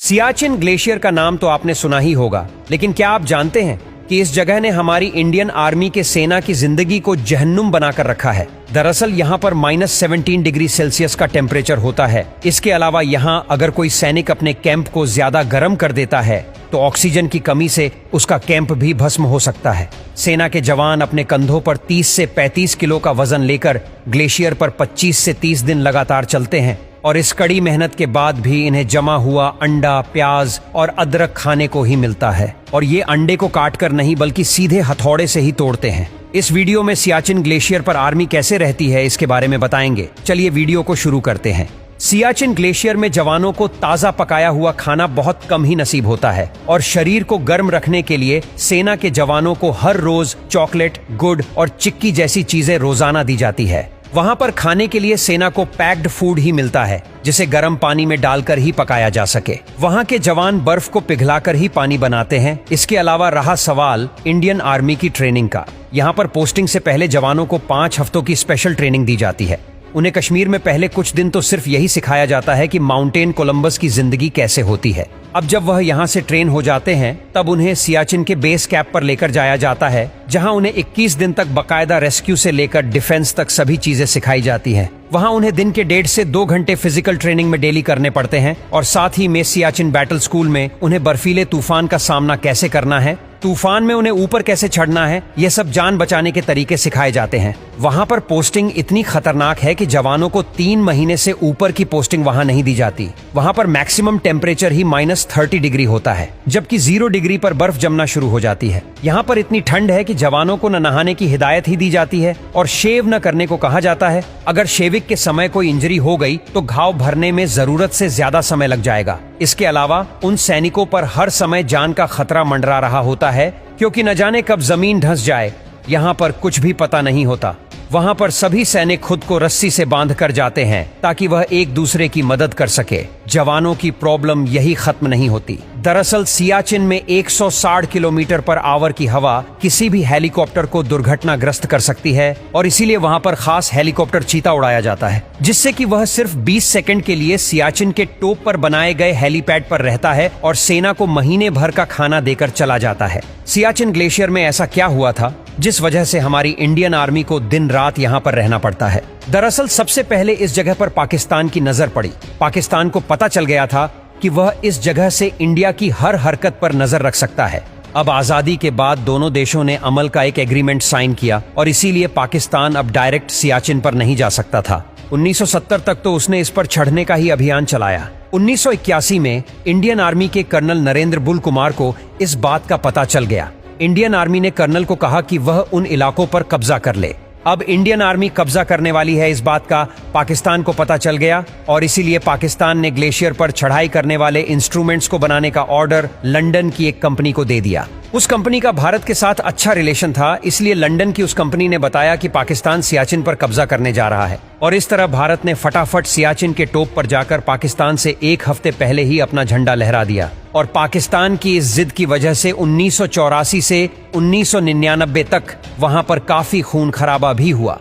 Siachen glacier का नाम तो आपने सुना ही होगा, लेकिन क्या आप जानते हैं कि इस जगह ने हमारी इंडियन आर्मी के सेना की जिंदगी को जहन्नुम बनाकर रखा है। दरअसल यहाँ पर -17 डिग्री सेल्सियस का टेम्परेचर होता है। इसके अलावा यहाँ अगर कोई सैनिक अपने कैंप को ज्यादा गर्म कर देता है तो ऑक्सीजन की कमी से उसका कैंप भी भस्म हो सकता है। सेना के जवान अपने कंधों पर 30 से 35 किलो का वजन लेकर ग्लेशियर पर 25 से 30 दिन लगातार चलते हैं और इस कड़ी मेहनत के बाद भी इन्हें जमा हुआ अंडा, प्याज और अदरक खाने को ही मिलता है। और ये अंडे को काट कर नहीं बल्कि सीधे हथौड़े से ही तोड़ते हैं। इस वीडियो में सियाचिन ग्लेशियर पर आर्मी कैसे रहती है इसके बारे में बताएंगे। चलिए वीडियो को शुरू करते हैं। सियाचिन ग्लेशियर में जवानों को ताजा पकाया हुआ खाना बहुत कम ही नसीब होता है और शरीर को गर्म रखने के लिए सेना के जवानों को हर रोज चॉकलेट, गुड़ और चिक्की जैसी चीजें रोजाना दी जाती है। वहाँ पर खाने के लिए सेना को पैक्ड फूड ही मिलता है जिसे गर्म पानी में डालकर ही पकाया जा सके। वहाँ के जवान बर्फ को पिघलाकर ही पानी बनाते हैं। इसके अलावा रहा सवाल इंडियन आर्मी की ट्रेनिंग का, यहाँ पर पोस्टिंग से पहले जवानों को 5 हफ्तों की स्पेशल ट्रेनिंग दी जाती है। उन्हें कश्मीर में पहले कुछ दिन तो सिर्फ यही सिखाया जाता है कि माउंटेन कोलंबस की जिंदगी कैसे होती है। अब जब वह यहाँ से ट्रेन हो जाते हैं तब उन्हें सियाचिन के बेस कैंप पर लेकर जाया जाता है, जहाँ उन्हें 21 दिन तक बकायदा रेस्क्यू से लेकर डिफेंस तक सभी चीजें सिखाई जाती हैं। वहाँ उन्हें दिन के 1.5 से 2 घंटे फिजिकल ट्रेनिंग में डेली करने पड़ते हैं और साथ ही में सियाचिन बैटल स्कूल में उन्हें बर्फीले तूफान का सामना कैसे करना है, तूफान में उन्हें ऊपर कैसे चढ़ना है, यह सब जान बचाने के तरीके सिखाए जाते हैं। वहाँ पर पोस्टिंग इतनी खतरनाक है कि जवानों को 3 महीने से ऊपर की पोस्टिंग वहाँ नहीं दी जाती। वहाँ पर मैक्सिमम टेम्परेचर ही -30 डिग्री होता है, जबकि 0 डिग्री पर बर्फ जमना शुरू हो जाती है। यहाँ पर इतनी ठंड है कि जवानों को न नहाने की हिदायत ही दी जाती है और शेव न करने को कहा जाता है। अगर शेविंग के समय कोई इंजरी हो गई तो घाव भरने में जरूरत से ज्यादा समय लग जाएगा। इसके अलावा उन सैनिकों पर हर समय जान का खतरा मंडरा रहा होता है, क्योंकि न जाने कब जमीन धंस जाए। यहाँ पर कुछ भी पता नहीं होता। वहाँ पर सभी सैनिक खुद को रस्सी से बांध कर जाते हैं ताकि वह एक दूसरे की मदद कर सके। जवानों की प्रॉब्लम यही खत्म नहीं होती। दरअसल सियाचिन में 160 किलोमीटर पर आवर की हवा किसी भी हेलीकॉप्टर को दुर्घटनाग्रस्त कर सकती है और इसीलिए वहाँ पर खास हेलीकॉप्टर चीता उड़ाया जाता है, जिससे कि वह सिर्फ 20 सेकंड के लिए सियाचिन के टॉप पर बनाए गए हेलीपैड पर रहता है और सेना को महीने भर का खाना देकर चला जाता है। सियाचिन ग्लेशियर में ऐसा क्या हुआ था जिस वजह से हमारी इंडियन आर्मी को दिन रात यहाँ पर रहना पड़ता है? दरअसल सबसे पहले इस जगह पर पाकिस्तान की नजर पड़ी। पाकिस्तान को पता चल गया था कि वह इस जगह से इंडिया की हर हरकत पर नजर रख सकता है। अब आजादी के बाद दोनों देशों ने अमल का एक एग्रीमेंट साइन किया और इसीलिए पाकिस्तान अब डायरेक्ट सियाचिन पर नहीं जा सकता था। 1970 तक तो उसने इस पर चढ़ने का ही अभियान चलाया। 1981 में इंडियन आर्मी के कर्नल नरेंद्र बुल कुमार को इस बात का पता चल गया। इंडियन आर्मी ने कर्नल को कहा कि वह उन इलाकों पर कब्जा कर ले। अब इंडियन आर्मी कब्जा करने वाली है इस बात का पाकिस्तान को पता चल गया और इसीलिए पाकिस्तान ने ग्लेशियर पर चढ़ाई करने वाले इंस्ट्रूमेंट्स को बनाने का ऑर्डर लंदन की एक कंपनी को दे दिया। उस कंपनी का भारत के साथ अच्छा रिलेशन था, इसलिए लंदन की उस कंपनी ने बताया कि पाकिस्तान सियाचिन पर कब्जा करने जा रहा है और इस तरह भारत ने फटाफट सियाचिन के टॉप पर जाकर पाकिस्तान से 1 हफ्ते पहले ही अपना झंडा लहरा दिया। और पाकिस्तान की इस जिद की वजह से 1984 से 1999 तक वहां पर काफी खून खराबा भी हुआ।